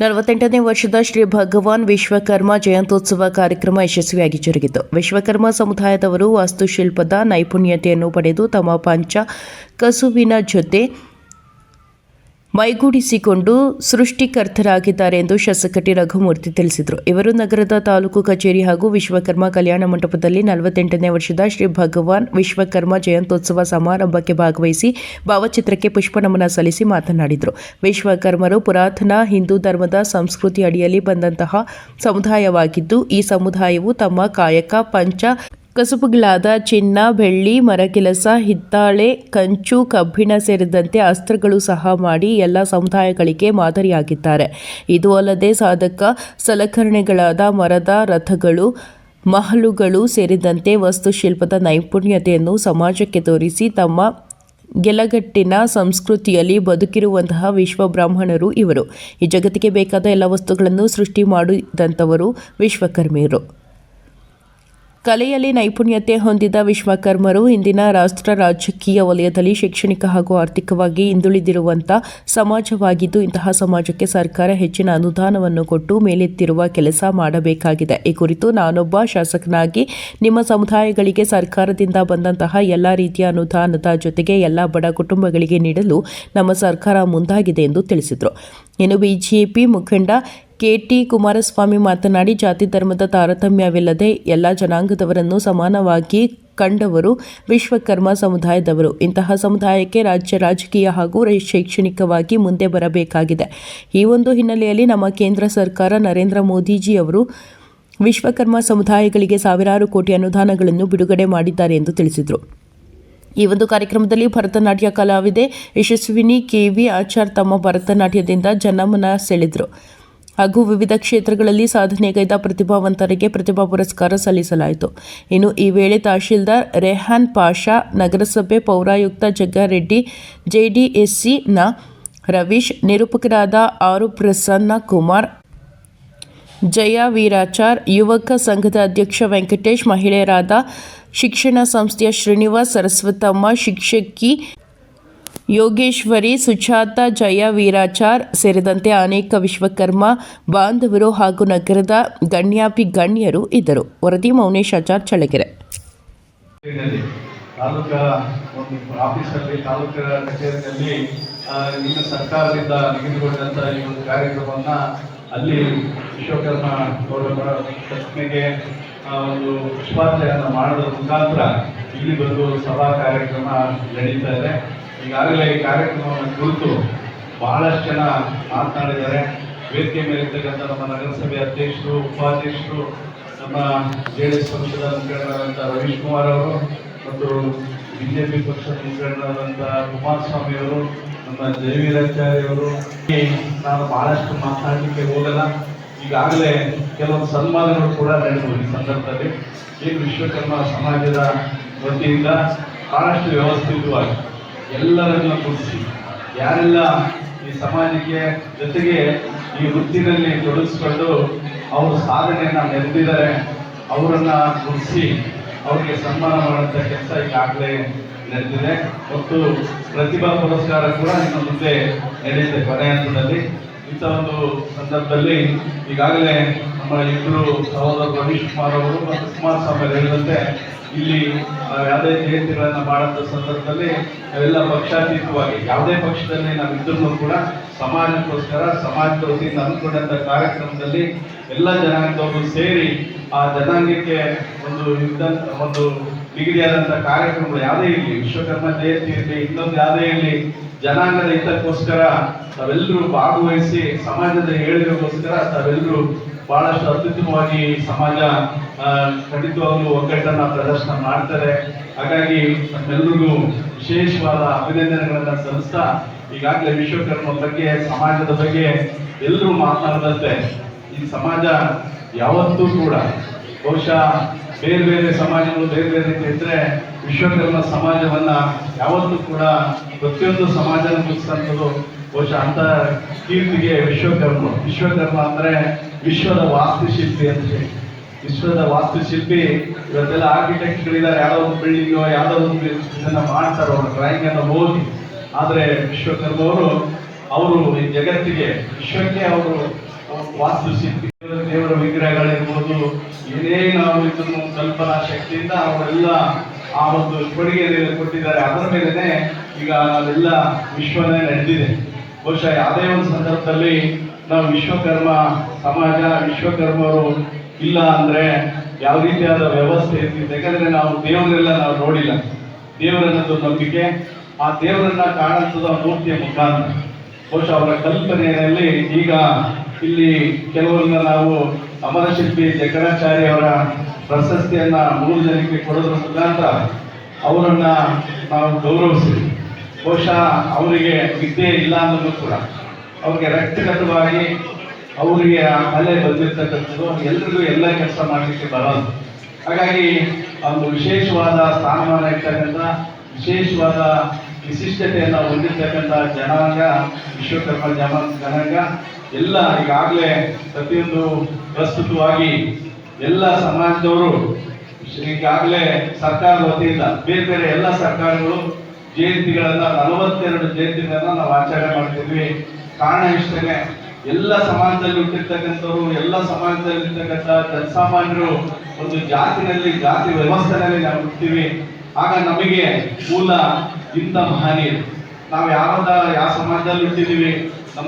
48ನೇ ವರ್ಷದ ಶ್ರೀ ಭಗವಾನ್ ವಿಶ್ವಕರ್ಮ ಜಯಂತ್ಯೋತ್ಸವ ಕಾರ್ಯಕ್ರಮ ಯಶಸ್ವಿಯಾಗಿ ಜರುಗಿತು. ವಿಶ್ವಕರ್ಮ ಸಮುದಾಯದವರು ವಾಸ್ತುಶಿಲ್ಪದ ನೈಪುಣ್ಯತೆಯನ್ನು ಪಡೆದು ತಮ್ಮ ಪಂಚ ಕಸುವಿನ ಜೊತೆ ಮೈಗೂಡಿಸಿಕೊಂಡು ಸೃಷ್ಟಿಕರ್ತರಾಗಿದ್ದಾರೆ ಎಂದು ಶಾಸಕ ಟಿ ರಘುಮೂರ್ತಿ ತಿಳಿಸಿದರು. ಇವರು ನಗರದ ತಾಲೂಕು ಕಚೇರಿ ಹಾಗೂ ವಿಶ್ವಕರ್ಮ ಕಲ್ಯಾಣ ಮಂಟಪದಲ್ಲಿ 48ನೇ ವರ್ಷದ ಶ್ರೀ ಭಗವಾನ್ ವಿಶ್ವಕರ್ಮ ಜಯಂತ್ಯೋತ್ಸವ ಸಮಾರಂಭಕ್ಕೆ ಭಾಗವಹಿಸಿ ಭಾವಚಿತ್ರಕ್ಕೆ ಪುಷ್ಪನಮನ ಸಲ್ಲಿಸಿ ಮಾತನಾಡಿದರು. ವಿಶ್ವಕರ್ಮರು ಪುರಾತನ ಹಿಂದೂ ಧರ್ಮದ ಸಂಸ್ಕೃತಿ ಅಡಿಯಲ್ಲಿ ಬಂದಂತಹ ಸಮುದಾಯವಾಗಿದ್ದು, ಈ ಸಮುದಾಯವು ತಮ್ಮ ಕಾಯಕ ಪಂಚ ಕಸುಬುಗಳಾದ ಚಿನ್ನ, ಬೆಳ್ಳಿ, ಮರಗೆಲಸ, ಹಿತ್ತಾಳೆ, ಕಂಚು, ಕಬ್ಬಿಣ ಸೇರಿದಂತೆ ಅಸ್ತ್ರಗಳು ಸಹ ಮಾಡಿ ಎಲ್ಲ ಸಮುದಾಯಗಳಿಗೆ ಮಾದರಿಯಾಗಿದ್ದಾರೆ. ಇದು ಅಲ್ಲದೆ ಸಾಧಕ ಸಲಕರಣೆಗಳಾದ ಮರದ ರಥಗಳು, ಮಹಲುಗಳು ಸೇರಿದಂತೆ ವಾಸ್ತುಶಿಲ್ಪದ ನೈಪುಣ್ಯತೆಯನ್ನು ಸಮಾಜಕ್ಕೆ ತೋರಿಸಿ ತಮ್ಮ ಗೆಲಗಟ್ಟಿನ ಸಂಸ್ಕೃತಿಯಲ್ಲಿ ಬದುಕಿರುವಂತಹ ವಿಶ್ವ ಬ್ರಾಹ್ಮಣರು ಇವರು. ಈ ಜಗತ್ತಿಗೆ ಬೇಕಾದ ಎಲ್ಲ ವಸ್ತುಗಳನ್ನು ಸೃಷ್ಟಿ ಮಾಡಿದಂಥವರು ವಿಶ್ವಕರ್ಮಿಯರು. ಕಲೆಯಲ್ಲಿ ನೈಪುಣ್ಯತೆ ಹೊಂದಿದ ವಿಶ್ವಕರ್ಮರು ಇಂದಿನ ರಾಷ್ಟ್ರ ರಾಜಕೀಯ ವಲಯದಲ್ಲಿ ಶೈಕ್ಷಣಿಕ ಹಾಗೂ ಆರ್ಥಿಕವಾಗಿ ಹಿಂದುಳಿದಿರುವಂಥ ಸಮಾಜವಾಗಿದ್ದು, ಇಂತಹ ಸಮಾಜಕ್ಕೆ ಸರ್ಕಾರ ಹೆಚ್ಚಿನ ಅನುದಾನವನ್ನು ಕೊಟ್ಟು ಮೇಲೆತ್ತಿರುವ ಕೆಲಸ ಮಾಡಬೇಕಾಗಿದೆ. ಈ ಕುರಿತು ನಾನೊಬ್ಬ ಶಾಸಕನಾಗಿ ನಿಮ್ಮ ಸಮುದಾಯಗಳಿಗೆ ಸರ್ಕಾರದಿಂದ ಬಂದಂತಹ ಎಲ್ಲ ರೀತಿಯ ಅನುದಾನದ ಜೊತೆಗೆ ಎಲ್ಲ ಬಡ ಕುಟುಂಬಗಳಿಗೆ ನೀಡಲು ನಮ್ಮ ಸರ್ಕಾರ ಮುಂದಾಗಿದೆ ಎಂದು ತಿಳಿಸಿದರು. ಇನ್ನು ಬಿಜೆಪಿ ಮುಖಂಡ ಕೆ.ಟಿ. ಕುಮಾರಸ್ವಾಮಿ ಮಾತನಾಡಿ, ಜಾತಿ ಧರ್ಮದ ತಾರತಮ್ಯವಿಲ್ಲದೆ ಎಲ್ಲ ಜನಾಂಗದವರನ್ನು ಸಮಾನವಾಗಿ ಕಂಡವರು ವಿಶ್ವಕರ್ಮ ಸಮುದಾಯದವರು. ಇಂತಹ ಸಮುದಾಯಕ್ಕೆ ರಾಜ್ಯ ರಾಜಕೀಯ ಹಾಗೂ ಶೈಕ್ಷಣಿಕವಾಗಿ ಮುಂದೆ ಬರಬೇಕಾಗಿದೆ. ಈ ಒಂದು ಹಿನ್ನೆಲೆಯಲ್ಲಿ ನಮ್ಮ ಕೇಂದ್ರ ಸರ್ಕಾರ ನರೇಂದ್ರ ಮೋದಿಜಿಯವರು ವಿಶ್ವಕರ್ಮ ಸಮುದಾಯಗಳಿಗೆ ಸಾವಿರಾರು ಕೋಟಿ ಅನುದಾನಗಳನ್ನು ಬಿಡುಗಡೆ ಮಾಡಿದ್ದಾರೆ ಎಂದು ತಿಳಿಸಿದರು. ಈ ಒಂದು ಕಾರ್ಯಕ್ರಮದಲ್ಲಿ ಭರತನಾಟ್ಯ ಕಲಾವಿದೆ ಯಶಸ್ವಿನಿ ಕೆ.ವಿ. ಆಚಾರ್ ತಮ್ಮ ಭರತನಾಟ್ಯದಿಂದ ಜನಮನ ಸೆಳೆದರು ಹಾಗೂ ವಿವಿಧ ಕ್ಷೇತ್ರಗಳಲ್ಲಿ ಸಾಧನೆಗೈದ ಪ್ರತಿಭಾವಂತರಿಗೆ ಪ್ರತಿಭಾ ಪುರಸ್ಕಾರ ಸಲ್ಲಿಸಲಾಯಿತು. ಇನ್ನು ಈ ವೇಳೆ ತಹಶೀಲ್ದಾರ್ ರೆಹಾನ್ ಪಾಷಾ, ನಗರಸಭೆ ಪೌರಾಯುಕ್ತ ಜಗ್ಗಾರೆಡ್ಡಿ, ಜೆಡಿಎಸ್ಸಿ-ನ ರವೀಶ್, ನಿರೂಪಕರಾದ ಆರು ಪ್ರಸನ್ನ ಕುಮಾರ್, ಜಯ ವೀರಾಚಾರ್, ಯುವಕ ಸಂಘದ ಅಧ್ಯಕ್ಷ ವೆಂಕಟೇಶ್, ಮಹಿಳೆಯರಾದ ಶಿಕ್ಷಣ ಸಂಸ್ಥೆಯ ಶ್ರೀನಿವಾಸ್, ಸರಸ್ವತಮ್ಮ, ಶಿಕ್ಷಕಿ ಯೋಗೇಶ್ವರಿ, ಸುಜಾತ, ಜಯ ವೀರಾಚಾರ್ ಸೇರಿದಂತೆ ಅನೇಕ ವಿಶ್ವಕರ್ಮ ಬಾಂಧವರು ಹಾಗೂ ನಗರದ ಗಣ್ಯರು ಇದ್ದರು. ವರದಿ ಮೌನೇಶ್ ಆಚಾರ್, ಚಳ್ಳಕೆರೆ. ತಾಲೂಕಾ ಆಫೀಸಲ್ಲಿ ತಾಲೂಕಾ ಕಚೇರಿಯಲ್ಲಿ ಇನ್ನು ಸರ್ಕಾರದಿಂದ ನಿಗದಿಗೊಂಡಂಥ ಈ ಒಂದು ಕಾರ್ಯಕ್ರಮವನ್ನು ಅಲ್ಲಿ ವಿಶ್ವಕರ್ಮ ಗೌರವ ಪ್ರಶ್ನೆಗೆ ಒಂದು ಪುಷ್ಪಾರ್ಚನೆಯನ್ನು ಮಾಡೋದ್ರ ಮುಖಾಂತರ ಇಲ್ಲಿ ಬಂದು ಸಭಾ ಕಾರ್ಯಕ್ರಮ ನಡೀತಾ ಇದೆ. ಈಗಾಗಲೇ ಈ ಕಾರ್ಯಕ್ರಮವನ್ನು ಕುರಿತು ಬಹಳಷ್ಟು ಜನ ಮಾತನಾಡಿದ್ದಾರೆ. ವೇದಿಕೆ ಮೇಲಿರ್ತಕ್ಕಂಥ ನಮ್ಮ ನಗರಸಭೆ ಅಧ್ಯಕ್ಷರು, ಉಪಾಧ್ಯಕ್ಷರು, ನಮ್ಮ ಜೆಡಿಎಸ್ ಪಕ್ಷದ ಮುಖಂಡರಾದಂಥ ರವೀಶ್ ಕುಮಾರ್ ಅವರು ಮತ್ತು ಬಿಜೆಪಿ ಪಕ್ಷದ ಮುಖಂಡರಾದಂಥ ಕುಮಾರಸ್ವಾಮಿ ಅವರು, ನಮ್ಮ ಜಯವೀರಾಚಾರ್ಯ ಅವರು. ನಾನು ಬಹಳಷ್ಟು ಮಾತನಾಡಲಿಕ್ಕೆ ಹೋಗಲ್ಲ. ಈಗಾಗಲೇ ಕೆಲವೊಂದು ಸನ್ಮಾನಗಳು ಕೂಡ ನಡೆದವು. ಈ ಸಂದರ್ಭದಲ್ಲಿ ಏನು ವಿಶ್ವಕರ್ಮ ಸಮಾಜದ ವತಿಯಿಂದ ಬಹಳಷ್ಟು ವ್ಯವಸ್ಥಿತವಾಗಿ ಎಲ್ಲರನ್ನು ಗುರುತಿಸಿ ಯಾರೆಲ್ಲ ಈ ಸಮಾಜಕ್ಕೆ ಜೊತೆಗೆ ಈ ವೃತ್ತಿನಲ್ಲಿ ತೊಡಗಿಸ್ಕೊಂಡು ಅವರು ಸಾಧನೆಯನ್ನು ಮೆರೆದಿದ್ದಾರೆ ಅವರನ್ನು ಗುರುತಿಸಿ ಅವರಿಗೆ ಸನ್ಮಾನ ಮಾಡುವಂಥ ಕೆಲಸ ಈಗಾಗಲೇ ನಡೆದಿದೆ ಮತ್ತು ಪ್ರತಿಭಾ ಪುರಸ್ಕಾರ ಕೂಡ ಇನ್ನು ಮುಂದೆ ನಡೆಯುತ್ತೆ ಕೊನೆ ಹಂತದಲ್ಲಿ. ಇಂಥ ಒಂದು ಸಂದರ್ಭದಲ್ಲಿ ಈಗಾಗಲೇ ನಮ್ಮ ಇಬ್ಬರು ಸಹೋದರ ರವೀಶ್ ಕುಮಾರ್ ಅವರು ಮತ್ತು ಕುಮಾರಸ್ವಾಮಿ ಹೇಳಿದಂತೆ ಇಲ್ಲಿ ಯಾವುದೇ ಜಯಂತಿಗಳನ್ನು ಮಾಡುವಂಥ ಸಂದರ್ಭದಲ್ಲಿ ನಾವೆಲ್ಲ ಪಕ್ಷಾತೀತವಾಗಿ ಯಾವುದೇ ಪಕ್ಷದಲ್ಲಿ ನಾವಿದ್ರೂ ಕೂಡ ಸಮಾಜಕ್ಕೋಸ್ಕರ ಸಮಾಜದ ವತಿಯಿಂದ ಹಮ್ಮಿಕೊಂಡಂಥ ಕಾರ್ಯಕ್ರಮದಲ್ಲಿ ಎಲ್ಲ ಜನಾಂಗದವರು ಸೇರಿ ಆ ಜನಾಂಗಕ್ಕೆ ಒಂದು ನಿಗದಿಯಾದಂಥ ಕಾರ್ಯಕ್ರಮಗಳು ಯಾವುದೇ ಇರಲಿ, ವಿಶ್ವಕರ್ಮ ಜಯಂತಿ ಇರಲಿ, ಇನ್ನೊಂದು ಯಾವುದೇ ಇರಲಿ, ಜನಾಂಗದ ಹಿತಕ್ಕೋಸ್ಕರ ತಾವೆಲ್ಲರೂ ಭಾಗವಹಿಸಿ ಸಮಾಜದ ಏಳಿಗೆಗೋಸ್ಕರ ತಾವೆಲ್ಲರೂ ಬಹಳಷ್ಟು ಅತ್ಯುತ್ತಮವಾಗಿ ಸಮಾಜ ಖಂಡಿತವಾಗಲೂ ಒಗ್ಗಟ್ಟನ್ನು ಪ್ರದರ್ಶನ ಮಾಡ್ತಾರೆ. ಹಾಗಾಗಿ ನಮ್ಮೆಲ್ಲರಿಗೂ ವಿಶೇಷವಾದ ಅಭಿನಂದನೆಗಳನ್ನು ಸಲ್ಲಿಸ್ತಾ, ಈಗಾಗಲೇ ವಿಶ್ವಕರ್ಮ ಬಗ್ಗೆ ಸಮಾಜದ ಬಗ್ಗೆ ಎಲ್ಲರೂ ಮಾತನಾಡಿದಂತೆ ಈ ಸಮಾಜ ಯಾವತ್ತೂ ಕೂಡ ಬಹುಶಃ ಬೇರೆ ಬೇರೆ ಸಮಾಜಗಳು ಬೇರೆ ಬೇರೆ ರೀತಿ ಇದ್ದರೆ ವಿಶ್ವಕರ್ಮ ಸಮಾಜವನ್ನು ಯಾವತ್ತೂ ಕೂಡ ಪ್ರತಿಯೊಂದು ಸಮಾಜನ ಮುಗಿಸ್ತಂಥದ್ದು ಬಹುಶಃ ಅಂತ ಕೀರ್ತಿಗೆ ವಿಶ್ವಕರ್ಮ ಅಂದರೆ ವಿಶ್ವದ ವಾಸ್ತುಶಿಲ್ಪಿ ಅಂತ ಹೇಳಿ. ವಿಶ್ವದ ವಾಸ್ತುಶಿಲ್ಪಿ ಇವತ್ತೆಲ್ಲ ಆರ್ಕಿಟೆಕ್ಟ್ಗಳಿದ್ದಾರೆ, ಯಾವುದೋ ಒಂದು ಬಿಲ್ಡಿಂಗು ಯಾವುದೋ ಒಂದು ಇದನ್ನು ಮಾಡ್ತಾರೆ, ಅವರು ಡ್ರಾಯಿಂಗನ್ನು ಓದಿ. ಆದರೆ ವಿಶ್ವಕರ್ಮ ಅವರು ಈ ಜಗತ್ತಿಗೆ ವಿಶ್ವಕ್ಕೆ ಅವರು ವಾಸ್ತುಶಿಲ್ಪಿ, ದೇವರ ವಿಗ್ರಹಗಳಿರ್ಬೋದು, ಏನೇ ನಾವು ಇದನ್ನು ಕಲ್ಪನಾ ಶಕ್ತಿಯಿಂದ ಅವರೆಲ್ಲ ಆ ಒಂದು ಕೊಡುಗೆಯನ್ನು ಕೊಟ್ಟಿದ್ದಾರೆ. ಅದರ ಮೇಲೆನೆ ಈಗ ನಾವೆಲ್ಲ ವಿಶ್ವನೇ ನಡೆದಿದೆ. ಬಹುಶಃ ಯಾವುದೇ ಒಂದು ಸಂದರ್ಭದಲ್ಲಿ ನಾವು ವಿಶ್ವಕರ್ಮ ಸಮಾಜ, ವಿಶ್ವಕರ್ಮರು ಇಲ್ಲ ಅಂದ್ರೆ ಯಾವ ರೀತಿಯಾದ ವ್ಯವಸ್ಥೆ ಇರ್ತಿತ್ತು. ಯಾಕಂದ್ರೆ ನಾವು ದೇವರೆಲ್ಲ ನಾವು ನೋಡಿಲ್ಲ. ದೇವರನ್ನದು ನಂಬಿಕೆ, ಆ ದೇವರನ್ನ ಕಾಣುತ್ತದೆ ಮೂರ್ತಿಯ ಮುಖಾಂತರ. ಬಹುಶಃ ಅವರ ಕಲ್ಪನೆಯಲ್ಲಿ ಈಗ ಇಲ್ಲಿ ಕೆಲವರನ್ನ ನಾವು ಅಮರಶಿಲ್ಪಿ ಜಕಣಾಚಾರ್ಯ ಅವರ ಪ್ರಶಸ್ತಿಯನ್ನ 3 ಜನಕ್ಕೆ ಕೊಡೋದ್ರ ಮುಖಾಂತರ ಅವರನ್ನ ನಾವು ಗೌರವಿಸಿದ್ವಿ. ಬಹುಶಃ ಅವರಿಗೆ ವಿದ್ಯೆ ಇಲ್ಲ ಅನ್ನೋದು ಕೂಡ ಅವ್ರಿಗೆ ವ್ಯಕ್ತಿಗತವಾಗಿ ಅವರಿಗೆ ಆ ಕಲೆ ಬಂದಿರ್ತಕ್ಕಂಥದ್ದು ಎಲ್ರಿಗೂ ಎಲ್ಲ ಕೆಲಸ ಮಾಡಲಿಕ್ಕೆ ಬರೋದು. ಹಾಗಾಗಿ ಒಂದು ವಿಶೇಷವಾದ ಸ್ಥಾನಮಾನ ಇರ್ತಕ್ಕಂಥ, ವಿಶೇಷವಾದ ವಿಶಿಷ್ಟತೆಯನ್ನು ಹೊಂದಿರ್ತಕ್ಕಂಥ ಜನಾಂಗ ವಿಶ್ವಕರ್ಮ ಜನಾಂಗ ಎಲ್ಲ ಈಗಾಗಲೇ ಪ್ರತಿಯೊಂದು ಪ್ರಸ್ತುತವಾಗಿ ಎಲ್ಲ ಸಮಾಜದವರು ಈಗಾಗಲೇ ಸರ್ಕಾರದ ವತಿಯಿಂದ ಬೇರೆ ಬೇರೆ ಎಲ್ಲ ಸರ್ಕಾರಗಳು ಜಯಂತಿಗಳನ್ನ 42 ಜಯಂತಿಗಳನ್ನ ನಾವು ಆಚರಣೆ ಮಾಡ್ತಿದ್ವಿ. ಕಾರಣ ಇಷ್ಟೇ, ಎಲ್ಲ ಸಮಾಜದಲ್ಲಿ ಹುಟ್ಟಿರ್ತಕ್ಕಂಥವ್ರು, ಎಲ್ಲ ಸಮಾಜದಲ್ಲಿ ಇರ್ತಕ್ಕಂಥ ಜನಸಾಮಾನ್ಯರು ಒಂದು ಜಾತಿ ವ್ಯವಸ್ಥೆನಲ್ಲಿ ನಾವು ಹುಡ್ತೀವಿ. ಆಗ ನಮಗೆ ಮೂಲ ಇಂಥ ಮಹನೀಯರು, ನಾವು ಯಾವ ಸಮಾಜದಲ್ಲಿ ಹುಟ್ಟಿದೀವಿ,